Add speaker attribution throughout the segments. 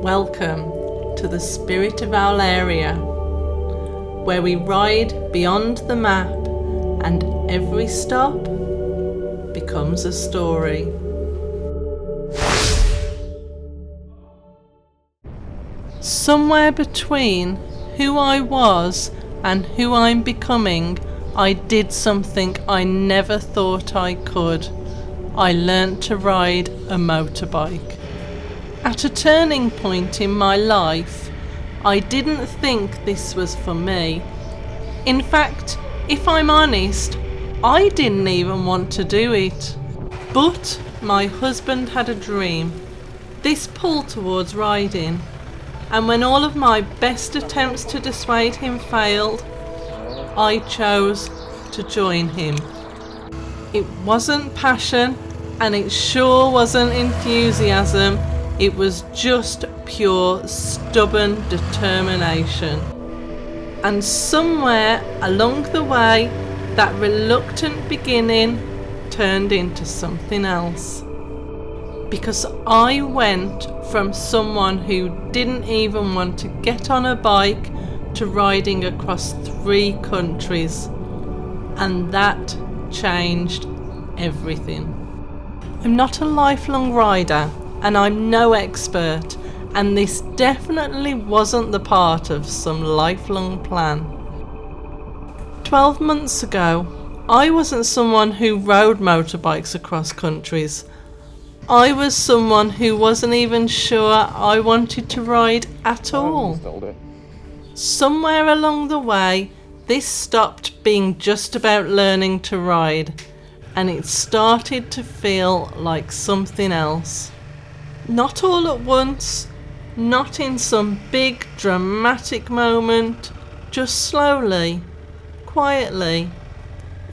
Speaker 1: Welcome to the Spirit of Owlaria, where we ride beyond the map and every stop becomes a story. Somewhere between who I was and who I'm becoming, I did something I never thought I could. I learnt to ride a motorbike. At a turning point in my life, I didn't think this was for me. In fact, if I'm honest, I didn't even want to do it. But my husband had a dream, this pull towards riding, and when all of my best attempts to dissuade him failed, I chose to join him. It wasn't passion, and it sure wasn't enthusiasm. It was just pure, stubborn determination. And somewhere along the way, that reluctant beginning turned into something else. Because I went from someone who didn't even want to get on a bike to riding across 3 countries. And that changed everything. I'm not a lifelong rider, and I'm no expert, and this definitely wasn't the part of some lifelong plan. 12 months ago, I wasn't someone who rode motorbikes across countries. I was someone who wasn't even sure I wanted to ride at all. Somewhere along the way, this stopped being just about learning to ride, and it started to feel like something else. Not all at once, not in some big dramatic moment, just slowly, quietly,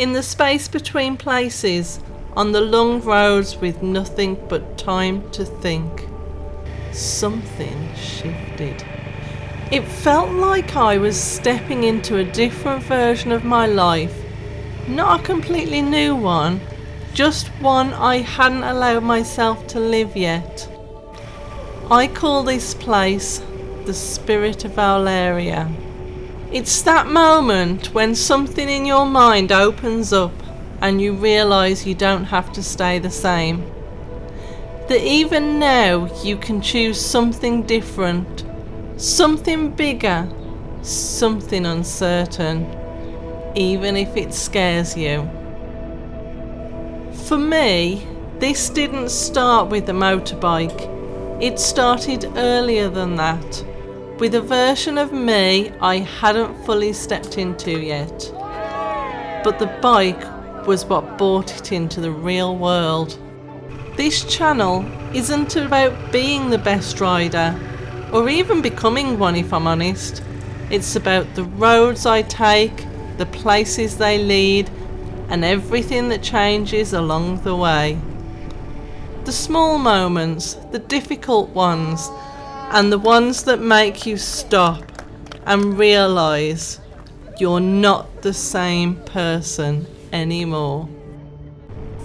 Speaker 1: in the space between places, on the long roads with nothing but time to think. Something shifted. It felt like I was stepping into a different version of my life, not a completely new one, just one I hadn't allowed myself to live yet. I call this place the Spirit of Owlaria. It's that moment when something in your mind opens up and you realise you don't have to stay the same. That even now you can choose something different, something bigger, something uncertain, even if it scares you. For me, this didn't start with the motorbike. It started earlier than that, with a version of me I hadn't fully stepped into yet. But the bike was what brought it into the real world. This channel isn't about being the best rider, or even becoming one if I'm honest. It's about the roads I take, the places they lead, and everything that changes along the way. The small moments, the difficult ones, and the ones that make you stop and realise you're not the same person anymore.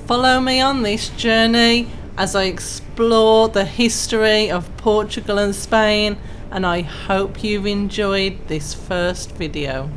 Speaker 1: Follow me on this journey as I explore the history of Portugal and Spain, and I hope you've enjoyed this first video.